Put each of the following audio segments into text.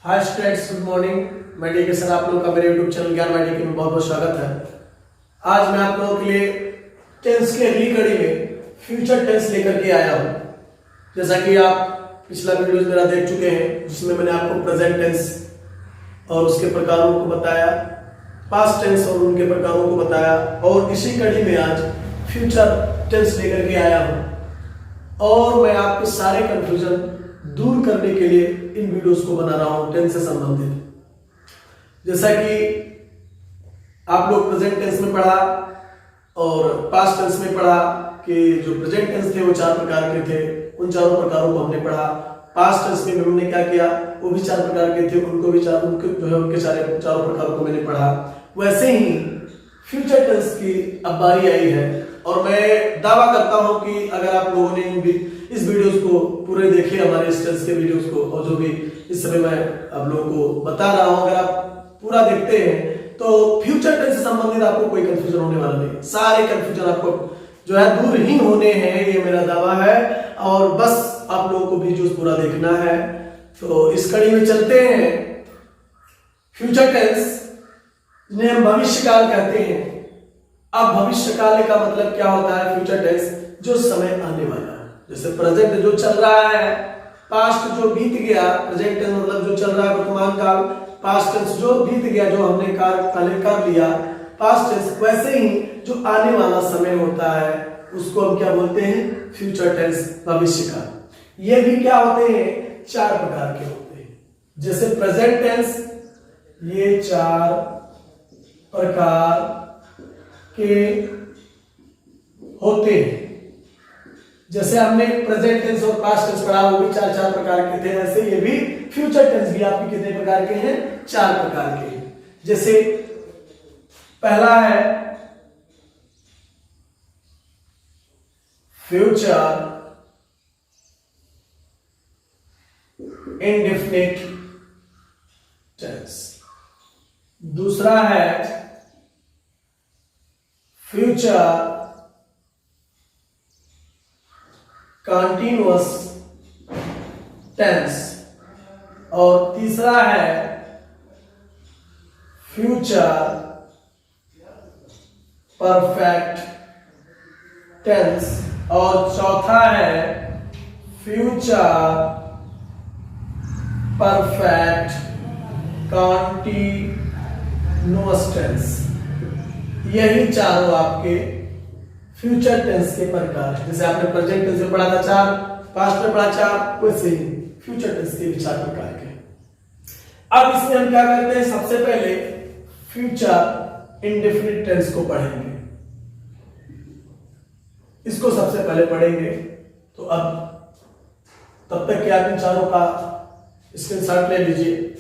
Hi students, good morning. मैं DK sir, आप लोगों का मेरे यूट्यूब चैनल ज्ञान वाई डीके में बहुत बहुत स्वागत है। आज मैं आप लोगों के लिए टेंस की अगली कड़ी में फ्यूचर टेंस लेकर के आया हूँ। जैसा कि आप पिछला वीडियो मेरा देख चुके हैं, जिसमें मैंने आपको प्रेजेंट टेंस और उसके प्रकारों को बताया, पास्ट टेंस और उनके प्रकारों को बताया, और इसी कड़ी में आज फ्यूचर टेंस लेकर के आया हूँ। और मैं आपके सारे कंफ्यूजन दूर करने के लिए इन वीडियोस को बना रहा हूं टेंस से संबंधित। जैसा कि आप लोग प्रेजेंट टेंस में पढ़ा और पास्ट टेंस में पढ़ा कि जो प्रेजेंट टेंस थे वो चार प्रकार के थे, उन चारों प्रकारों को हमने पढ़ा। पास्ट टेंस में हमने क्या किया, वो भी चार प्रकार के थे, उनको भी उनके चारों प्रकारों को मैंने पढ़ा। वैसे ही फ्यूचर टेंस की अब बारी आई है, और मैं दावा करता हूं कि अगर आप लोगों ने इस वीडियोस को पूरे देखे, हमारे इस टेंस के वीडियोस को, और जो भी इस समय मैं आप लोगों को बता रहा हूं, अगर आप पूरा देखते हैं तो फ्यूचर टेंस से संबंधित आपको कोई कंफ्यूजन होने वाला नहीं। सारे कंफ्यूजन आपको जो है दूर ही होने हैं, ये मेरा दावा है। और बस आप लोगों को वीडियोस पूरा देखना है। तो इस कड़ी में चलते हैं। फ्यूचर टेंस जिन्हें हम भविष्य काल कहते हैं। अब भविष्य काल का मतलब क्या होता है? फ्यूचर टेंस जो समय आने वाला है, जैसे प्रेजेंट जो चल रहा है, पास्ट जो बीत गया। प्रेजेंट टेंस मतलब जो चल रहा है वर्तमान काल, पास्ट टेंस जो बीत गया, जो हमने पहले कर लिया पास्ट टेंस। वैसे ही जो आने वाला समय होता है उसको हम क्या बोलते हैं? फ्यूचर टेंस, भविष्य काल। ये भी क्या होते हैं? चार प्रकार के होते हैं। जैसे प्रेजेंट टेंस, ये चार प्रकार के होते हैं। जैसे हमने प्रेजेंट टेंस और पास्ट टेंस पढ़ा, वो भी चार प्रकार के थे। ऐसे ये भी फ्यूचर टेंस भी आपके कितने प्रकार के हैं? चार प्रकार के हैं। जैसे पहला है फ्यूचर इंडेफिनिट टेंस। दूसरा है फ्यूचर कंटिन्यूअस टेंस। और तीसरा है फ्यूचर परफेक्ट टेंस। और चौथा है फ्यूचर परफेक्ट कंटिन्यूअस टेंस। यही चारों आपके फ्यूचर टेंस के प्रकार हैं। जैसे आपने प्रेजेंट टेंस में पढ़ा था चार, पास्ट में पढ़ा चार, वैसे ही फ्यूचर टेंस के चार प्रकार के। अब इसमें हम क्या करते हैं? सबसे पहले फ्यूचर इंडेफिनिट टेंस को पढ़ेंगे। इसको सबसे पहले पढ़ेंगे। तो अब तब तक कि आप इन चारों का स्क्रीनशॉट ले लीजिए।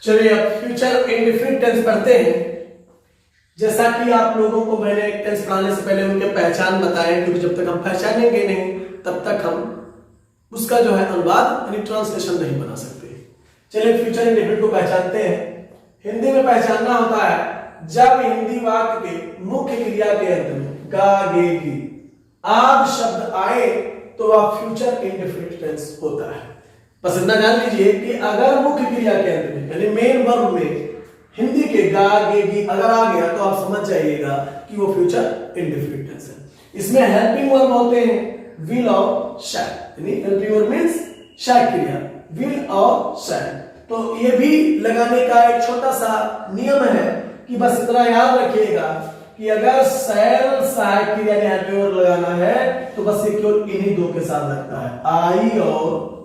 चलिए अब फ्यूचर इंडेफिनिट टेंस पढ़ते हैं। जैसा कि आप लोगों को मैंने टेंस पढ़ाने से पहले उनके पहचान बताए, क्योंकि जब तक हम पहचानेंगे नहीं तब तक हम उसका जो है अनुवाद यानी ट्रांसलेशन नहीं बना सकते। चलिए फ्यूचर इंडेफिनिट को पहचानते हैं। हिंदी में पहचानना होता है जब हिंदी वाक्य के मुख्य क्रिया के अंत में गा गे गी आदि शब्द आए तो वह फ्यूचर इंडेफिनिट टेंस होता है। बस इतना जान लीजिए कि अगर मुख्य क्रिया के अंत में यानी मेन वर्ब में हिंदी के गा गे गी अगर आ गया तो आप समझ जाइएगा कि वो फ्यूचर इंडेफिनिट टेंस है। इसमें हेल्पिंग वर्ब होते हैं विल और शैल, यानी हेल्पिंग वर्ब मींस सहायक क्रिया, विल और शैल। तो ये भी लगाने का एक छोटा सा नियम है कि बस इतना याद रखिएगा कि अगर शैल सहायक क्रिया ने हेल्पिंग वर्ब लगाना है तो बस ये केवल इन्हीं दो के साथ लगता है, आई और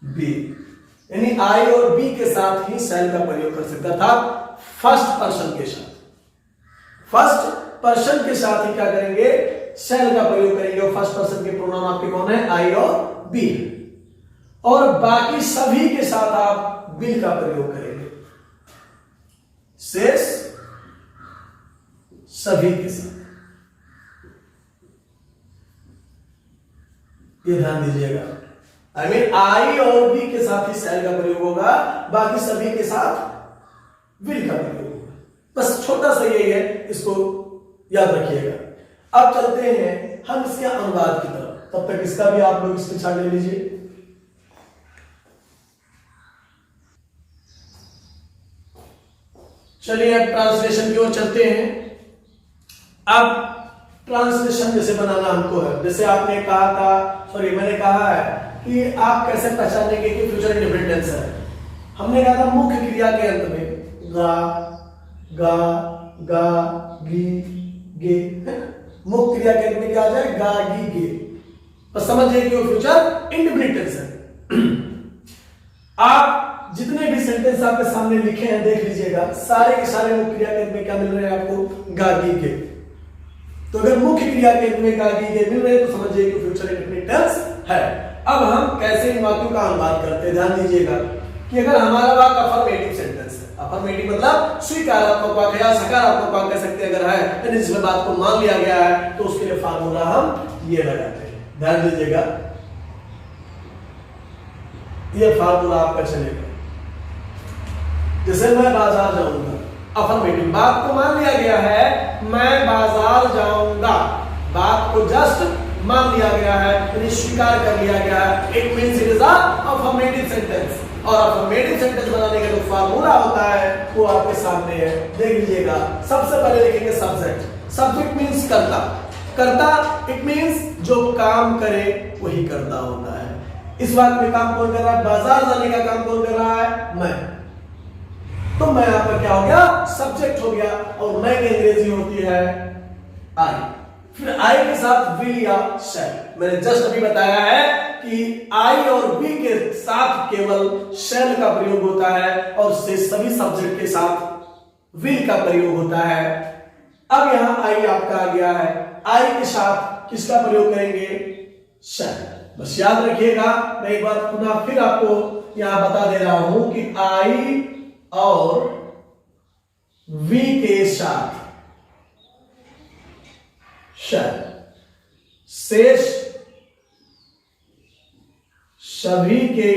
बी। यानी आई और बी के साथ ही शैल का प्रयोग कर सकता था। फर्स्ट पर्सन के साथ, फर्स्ट पर्सन के साथ ही क्या करेंगे? शैल का प्रयोग करेंगे। और फर्स्ट पर्सन के प्रोनाउन आपके कौन है? आई और बी। और बाकी सभी के साथ आप विल का प्रयोग करेंगे, शेष सभी के साथ। ये ध्यान दीजिएगा। आई मीन आई और बी के साथ ही शैल का प्रयोग होगा, बाकी सभी के साथ विल का प्रयोग होगा। बस छोटा सा यही है, इसको याद रखिएगा। अब चलते हैं हम इसके अनुवाद की तरफ, तब तक इसका भी आप लोग स्क्रीनशॉट ले लीजिए। चलिए अब ट्रांसलेशन की ओर चलते हैं। अब ट्रांसलेशन जैसे बनाना हमको है, जैसे आपने कहा था, सॉरी मैंने कहा है कि आप कैसे पहचानेंगे कि फ्यूचर इंडेफिनिट टेंस है। हमने कहा था मुख्य क्रिया के अंत में गा, गा, गा, गी, गे, मुख्य क्रिया के अंत में क्या आ जाए, गा, गी, गे। बस समझिए कि वो फ्यूचर इंडेफिनिट टेंस है। आप जितने भी सेंटेंस आपके सामने लिखे हैं देख लीजिएगा, सारे के सारे मुख्य क्रिया के अंत में क्या मिल रहे हैं आपको, गा, गी, गे। तो अगर मुख्य क्रिया के अंत में गा, गी, गे मिल रहे हैं तो समझिए कि फ्यूचर इंडेफिनिट टेंस है। अब हम कैसे इन वाक्यों का अनुवाद करते हैं, ध्यान दीजिएगा कि अगर हमारा वाक्य अफर्मेटिव सेंटेंस है, अफर्मेटिव मतलब स्वीकारात्मक वाक्य या सकारात्मक वाक्य कह सकते हैं, अगर है यानी जिसमें बात को मान लिया गया है, तो उसके लिए फार्मूला हम ये लगाते हैं। ध्यान दीजिएगा, ये फार्मूला आपका चलेगा। जैसे मैं बाजार जाऊंगा, अफर्मेटिव, बात को मान लिया गया है, मैं बाजार जाऊंगा, बात को जस्ट मान लिया गया है, यानी स्वीकार कर लिया गया है। It means it is a affirmative sentence. और अफर्मेटिव सेंटेंस बनाने का जो फार्मूला होता है वो आपके सामने है, देख लीजिएगा। सबसे पहले लिखेंगे सब्जेक्ट। सब्जेक्ट मींस कर्ता, कर्ता इट मींस जो काम करे वही कर्ता होता है। इस वाक्य में काम कौन कर रहा है, बाजार जाने का काम कौन कर रहा है, मैं। तो मैं यहाँ पर क्या हो गया, सब्जेक्ट हो गया, और मैं की अंग्रेजी होती है आई। फिर आई के साथ विल या शैल। मैंने जस्ट अभी बताया है कि आई और वी के साथ केवल शैल का प्रयोग होता है और से सभी सब्जेक्ट के साथ विल का प्रयोग होता है। अब यहां आई आपका आ गया है, आई के साथ किसका प्रयोग करेंगे, शैल। बस याद रखिएगा, मैं एक बार पुनः फिर आपको यहां बता दे रहा हूं कि आई और वी के साथ शैल, शेष सभी के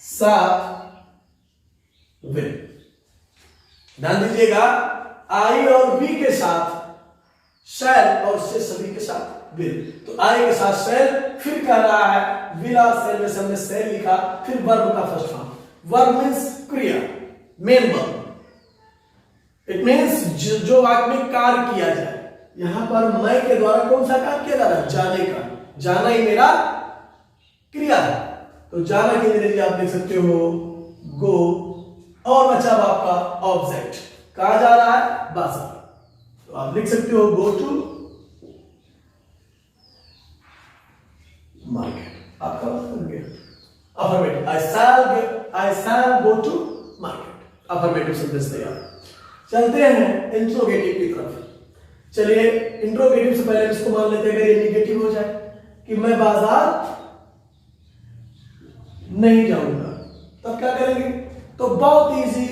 साथ विल। ध्यान दीजिएगा, आई और वी के साथ शैल और शेष सभी के साथ विल। तो आई के साथ शैल, फिर कह रहा है विल और शैल में से हमने शैल लिखा, फिर वर्ब का फर्स्ट फॉर्म। वर्ब मींस क्रिया, मेन वर्ब। इट मींस जो वाक्य में कार्य किया जाए। यहां पर मैं के द्वारा कौन सा कार्य किया जा रहा है, जाने का। जाना ही मेरा क्रिया है, तो जाना की अंग्रेजी आप देख सकते हो गो, और बचा आपका ऑब्जेक्ट, कहा जा रहा है, बाजार। तो आप लिख सकते हो गो टू मार्केट। आपका बन गया affirmative, I shall go to market. Affirmative sentence तैयार। चलते हैं इंट्रोगेटिव की तरफ। चलिए इंट्रोगेटिव से पहले इसको मान लेते हैं, अगर ये निगेटिव हो जाए कि मैं बाजार नहीं जाऊंगा, तब क्या करेंगे, तो बहुत इजी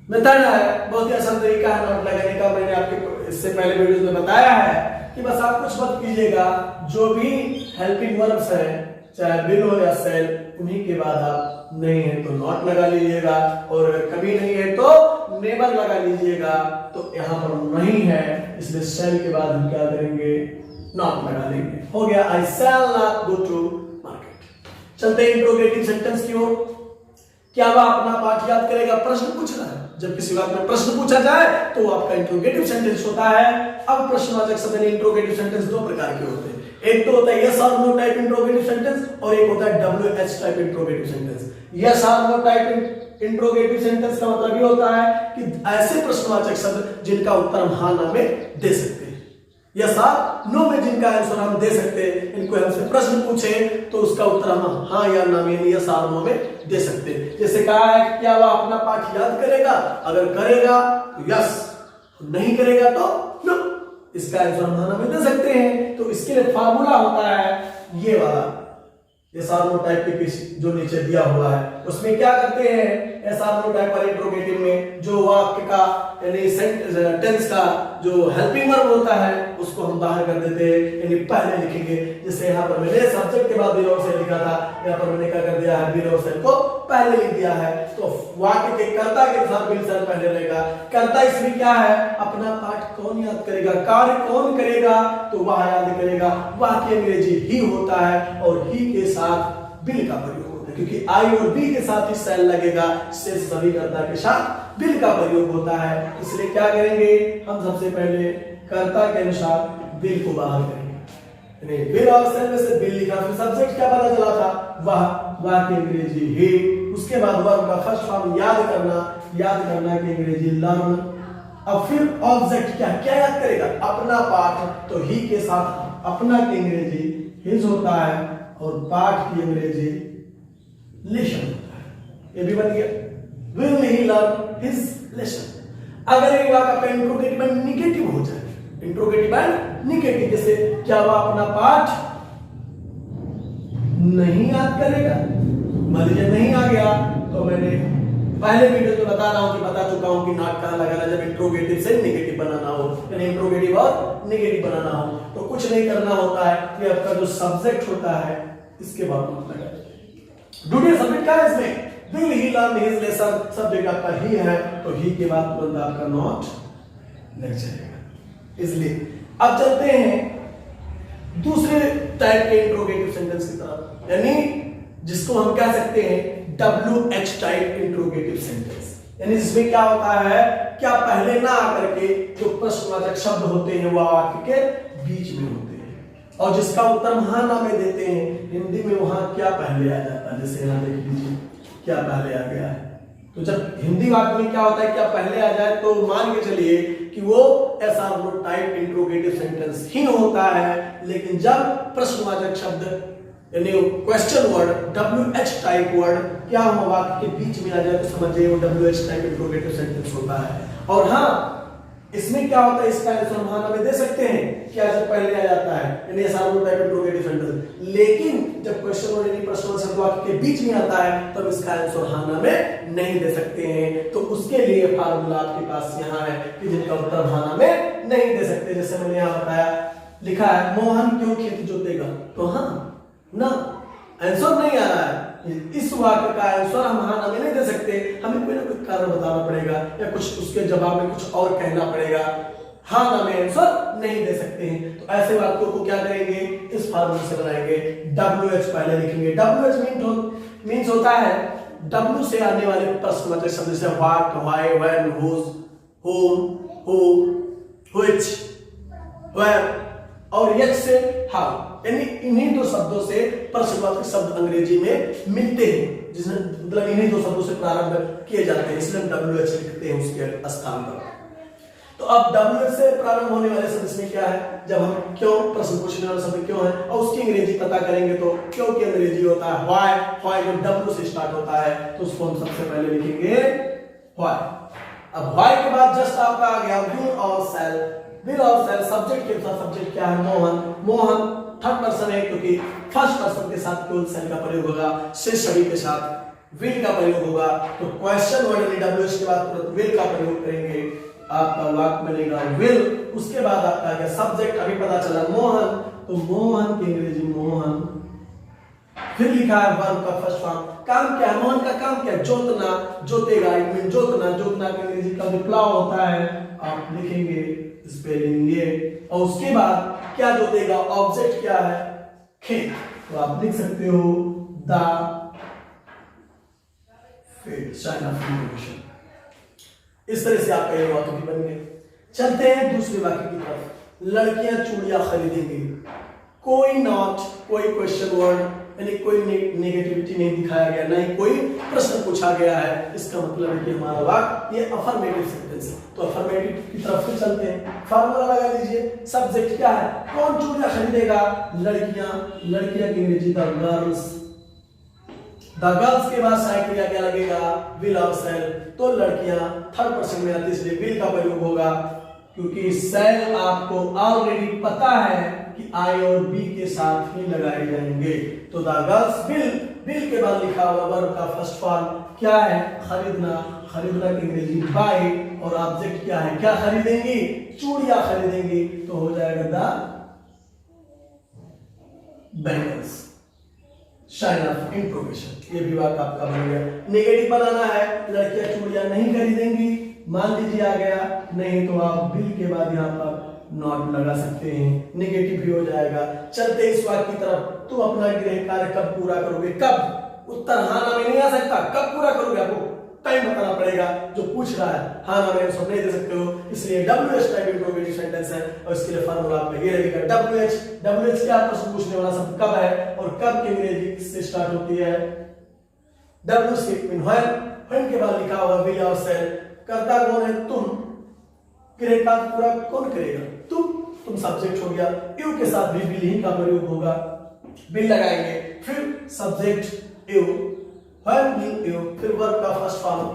मेथड है, बहुत ही आसान तरीका है नोट लगाने का। मैंने आपके इससे पहले वीडियोस में बताया है कि बस आप कुछ मत कीजिएगा, जो भी हेल्पिंग वर्ब्स है, चाहे विल हो या शैल, उन्हीं के बाद आप नहीं है तो नॉट लगा लीजिएगा, और कभी नहीं है तो नेवर लगा लीजिएगा। तो यहां पर नहीं है, इसलिए शैल के बाद हम क्या करेंगे, नॉट लगा देंगे। हो गया I shall not go to market. चलते हैं इंट्रोगेटिव सेंटेंस की ओर। क्या वह अपना पाठ याद करेगा, प्रश्न पूछ रहा है। जब किसी बात में प्रश्न पूछा जाए तो आपका इंट्रोगेटिव सेंटेंस होता है। अब प्रश्नवाचक शब्द इंट्रोगेटिव सेंटेंस दो प्रकार के होते हैं, एक तो होता है यस और नो टाइप इंट्रोगेटिव सेंटेंस, और एक होता है WH type interrogative sentence. Yes और नो टाइप इंट्रोगेटिव सेंटेंस का मतलब ये होता है कि ऐसे प्रश्नवाचक शब्द जिनका उत्तर हम हाँ ना में दे सकते हैं, यस और नो में जिनका आंसर हम दे सकते हैं। इनको हमसे प्रश्न पूछे तो उसका उत्तर हम हाँ या ना में, यस और नो में दे सकते हैं। जैसे कहा है क्या वह अपना पाठ याद करेगा, अगर करेगा तो यस, नहीं करेगा तो नो, इसका आंसर हम हाँ ना में दे सकते हैं। तो इसके लिए फार्मूला होता है ये वाला, ये सार्वो टाइप के जो नीचे दिया हुआ है, उसमें क्या करते हैं, सार्वो टाइप वाले इंट्रोगेटिव में जो वाक्य का यानी टेंस का जो हेल्पिंग वर्ब होता है उसको हम बाहर कर देते हैं, यानी पहले लिखेंगे। जैसे यहाँ पर मैंने सब्जेक्ट के बाद विल और शैल लिखा था, यहाँ पर मैंने क्या कर दिया है, विल और शैल को पहले लिख दिया है, तो वाक्य के कर्ता के साथ विल शब्द पहले रहेगा। कर्ता इसमें क्या है, अपना पाठ कौन याद करेगा, कार्य कौन करेगा, तो वह याद करेगा। वाक्य अंग्रेजी ही होता है और ही के साथ विल का प्रयोग होता है, क्योंकि आई और बी के साथ ही सेल लगेगा, से सभी कर्ता के साथ विल का प्रयोग होता है। इसलिए क्या करेंगे हम, सबसे पहले कर्ता के अनुसार विल को बाहर करेंगे। विल और सेल में से विल लिखा, फिर सब्जेक्ट क्या पता चला था, वह वाक्य अंग्रेजी ही। उसके बाद वर्ब का फर्स्ट फॉर्म याद करना कि अंग्रेजी लर्न। अब फिर ऑब्जेक्ट क्या क्या याद करेगा, अपना पाठ, तो ही के साथ अपना की अंग्रेजी हिज होता है और पाठ की अंग्रेजी लेसन होता है। ये भी बन गया, will he learn his lesson. अगर एक वाक्य का इंट्रोगेटिव एंड नेगेटिव हो जाए, इंट्रोगेटिव एंड नेगेटिव, जैसे क्या वह अपना पाठ नहीं याद करेगा, मान लीजिए नहीं आ गया, तो मैंने पहले वीडियो में बता चुका हूं कि नॉट कहां लगाना जब इंट्रोगेटिव से नेगेटिव बनाना हो, यानी इंट्रोगेटिव और नेगेटिव बनाना हो, तो कुछ नहीं करना होता है कि आपका जो सब्जेक्ट होता है इसके बाद नॉट लगाना। ड्यूटी सब्जेक्ट क्या है इसमें, will he learn his lesson, subject आपका ही है, तो ही के बाद तुरंत आपका नॉट लग जाएगा। इसलिए अब चलते हैं दूसरे टाइप के इंट्रोगेटिव सेंटेंस की तरफ, यानी जिसको हम कह सकते हैं WH टाइप इंट्रोगेटिव सेंटेंस। यानी जिसमें क्या होता है, क्या पहले ना आकर के जो प्रश्नवाचक शब्द होते हैं वह वाक्य के बीच में होते हैं, और जिसका उत्तर हां ना में देते हैं। हिंदी में वहां क्या पहले आ जाता है, जैसे यहां देख लीजिए क्या पहले आ गया है। तो जब हिंदी वाक्य में क्या होता है, क्या पहले आ जाए, तो मान के चलिए कि वो SR टाइप इंट्रोगेटिव सेंटेंस ही होता है। लेकिन जब प्रश्नवाचक शब्द यानी question word WH type word क्या हो वाक्य के बीच में आ जाए, तो समझिए वो WH टाइप इंट्रोगेटिव सेंटेंस होता है। और हाँ, इसमें क्या होता है, इसका आंसर हम हाँ में दे सकते हैं, क्या जब पहले आ जाता है, यानी SR टाइप इंट्रोगेटिव सेंटेंस। लेकिन जब क्वेश्चन वर्ड यानी प्रश्नवाचक वाक्य के बीच में आता है, तब इसका आंसर हाँ में नहीं दे सकते हैं। तो उसके लिए फार्मूला आपके पास यहाँ है कि जिनका उत्तर हाँ में नहीं दे सकते। जैसे मैंने यहाँ बताया, लिखा है मोहन क्यों खेत जोतेगा, तो हाँ ना, आंसर नहीं आ रहा है। इस वाक्य का आंसर हम हाँ ना में नहीं दे सकते, हमें कोई ना कोई कारण बताना पड़ेगा या कुछ उसके जवाब में कुछ और कहना पड़ेगा। हाँ ना में आंसर नहीं दे सकते हैं, तो ऐसे वाक्यों को क्या करेंगे, इस फार्मूले से बनाएंगे। WH पहले लिखेंगे। WH मीन्स होता है W से आने वाले प्रश्नवाचक शब्द से what, why, when, whose, whom, who, which, where, और H से हाउ, यानी इन्हीं दो शब्दों से प्रश्नवाचक शब्द अंग्रेजी में मिलते हैं, जिसमें मतलब इन्हीं दो शब्दों से प्रारंभ किए जाते हैं, इसलिए हम WH लिखते हैं उसके स्थान पर। तो अब WH से प्रारंभ होने वाले शब्द में क्या है, जब हम क्यों प्रश्न पूछने वाला शब्द क्यों है और उसकी अंग्रेजी पता करेंगे, तो क्यों की अंग्रेजी होता है व्हाई। व्हाई जो W से स्टार्ट होता है, तो उसको हम सबसे पहले लिखेंगे व्हाई। अब व्हाई के बाद जस्ट आपका आ गया विल और सेल। विल और सेल सब्जेक्ट के साथ, सब्जेक्ट क्या है, मोहन। मोहन थर्ड पर्सन है, क्योंकि फर्स्ट पर्सन के साथ केवल सेल का प्रयोग होगा, से सभी के साथ विल का प्रयोग होगा। तो क्वेश्चन वर्ड में WH के बाद तुरंत विल का प्रयोग करेंगे, आपका वाक्य बनेगा विल। उसके बाद आपका क्या सब्जेक्ट, अभी पता चला मोहन, तो मोहन की अंग्रेजी मोहन। फिर लिखा है वर्ब का फर्स्ट फॉर्म, काम क्या है, मोहन का काम क्या है, जोतना, जोतेगा, इट मीन जोतना। जोतना की अंग्रेजी का प्लाव होता है, आप लिखेंगे स्पेलिंग ये। और उसके बाद क्या जोतेगा, ऑब्जेक्ट क्या है, खेत, तो आप लिख सकते हो the field, sign of information. इस तरह से आपका ये वाक्य भी बन गए। चलते हैं दूसरे वाक्य की तरफ। लड़कियां चूड़ियां खरीदेंगी। कोई नॉट, कोई क्वेश्चन वर्ड यानी कोई नेगेटिविटी नहीं दिखाया गया, नहीं कोई प्रश्न पूछा गया है। इसका मतलब है कि हमारा वाक्य ये अफर्मेटिव सेंटेंस है। तो अफर्मेटिव की तरफ से चलते हैं। फार्मूला लगा लीजिए। सब्जेक्ट क्या है, कौन चूड़ियां खरीदेगा, लड़कियां। लड़कियां की अंग्रेजी द गर्ल्स। द गर्ल्स के बाद सहायक क्रिया क्या लगेगा, विल और सेल। तो लड़कियां थर्ड पर्सन में आती है, इसलिए विल का प्रयोग होगा, क्योंकि सेल आपको ऑलरेडी पता है कि आई और बी के साथ ही लगाए जाएंगे। तो द गर्ल्स विल, विल के बाद लिखा हुआ वर्ब का फर्स्ट फॉर्म क्या है, खरीदना। खरीदना की अंग्रेजी बाय, और ऑब्जेक्ट क्या है, क्या खरीदेंगी, चूड़ियां खरीदेंगी, तो हो जाएगा the bangles. Sign of interrogation. ये भी वाक्य आपका बन गया। नेगेटिव बनाना है, लड़कियां चूड़ियां नहीं खरीदेंगी, मान लीजिए आ गया, नहीं तो आप बिल के बाद यहाँ पर नॉट लगा सकते हैं, नेगेटिव भी हो जाएगा। चलते इस वाक्य की तरफ, तुम अपना गृह कार्य कब पूरा करोगे? कब? उत्तर हाँ ना में नहीं आ सकता, कब पूरा करोगे आपको टाइम बताना पड़ेगा। जो पूछ रहा है हाँ ना में सब नहीं दे सकते हो, इसलिए WH टाइप इंट्रोगेटिव सेंटेंस है और इसके लिए फार्मूला आपका ये रहेगा WH क्या प्रश्न पूछने वाला शब्द कब है और कब की अंग्रेजी से स्टार्ट होती है? W से when के बाद लिखा हुआ विल और सेल, करता कौन है? तुम, गृह कार्य पूरा कौन करेगा? तुम सब्जेक्ट हो गया, यू के साथ भी विल ही का प्रयोग होगा, विल लगाएंगे, फिर subject you, when will you, फिर वर्ब का फर्स्ट फॉर्म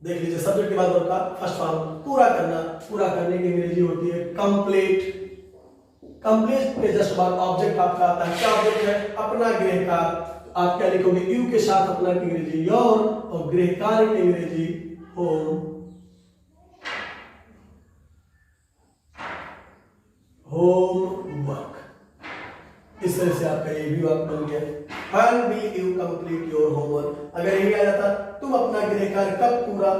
देख लीजिए, सब्जेक्ट के बाद वर्ब का फर्स्ट फॉर्म, पूरा करना, पूरा करने की अंग्रेजी होती है कंप्लीट। कंप्लीट के जस्ट बाद ऑब्जेक्ट आपका आता है, क्या ऑब्जेक्ट है? अपना गृह कार्य। आप क्या लिखोगे? यू के साथ अपना की अंग्रेजी योर और गृह कार्य की अंग्रेजी होम, होमवर्क। इस तरह से आपका ये भी वाक्य बन गया। When will you complete your homework? अगर यही आ जाता तुम अपना गृह कार्य कब पूरा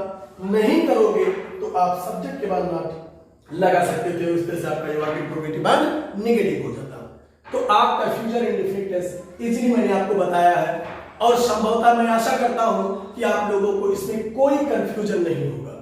नहीं करोगे, तो आप सब्जेक्ट के बाद नॉट लगा सकते थे। इस तरह से आपका ये वाक्य इंट्रोगेटिव बाद नेगेटिव हो जाता। तो आपका फ्यूचर इंडेफिनिट टेंस इजीली मैंने आपको बताया है और संभवतः मैं आशा करता हूं कि आप लोगों को इसमें कोई कंफ्यूजन नहीं होगा।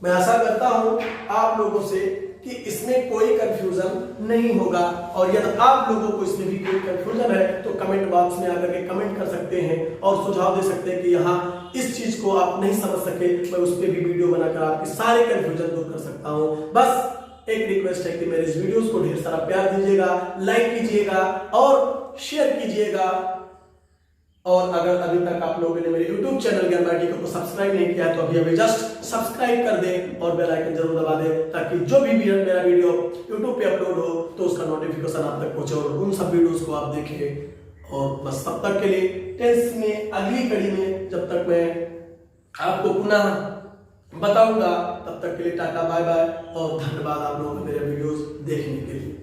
मैं आशा करता हूं आप लोगों से कि इसमें कोई कंफ्यूजन नहीं होगा, और यदि आप लोगों को इसमें भी कोई कंफ्यूजन है तो कमेंट बॉक्स में आकर के कमेंट कर सकते हैं और सुझाव दे सकते हैं कि यहाँ इस चीज को आप नहीं समझ सके, मैं उस पर भी वीडियो बनाकर आपके सारे कंफ्यूजन दूर कर सकता हूँ। बस एक रिक्वेस्ट है कि मेरे इस वीडियोस को ढेर सारा प्यार दीजिएगा, लाइक कीजिएगा और शेयर कीजिएगा। और अगर अभी तक आप लोगों ने मेरे YouTube चैनल ज्ञानवाटी को सब्सक्राइब नहीं किया है तो अभी जस्ट सब्सक्राइब कर दें और बेल आइकन जरूर दबा दें, ताकि जो भी मेरा वीडियो YouTube पे अपलोड हो तो उसका नोटिफिकेशन आप तक पहुंचे और उन सब वीडियोस को आप देखें। और बस तब तक के लिए टेंस में अगली कड़ी में जब तक मैं आपको पुनः बताऊंगा, तब तक के लिए टाटा बाय बाय और धन्यवाद आप लोगों को मेरे वीडियोस देखने के लिए।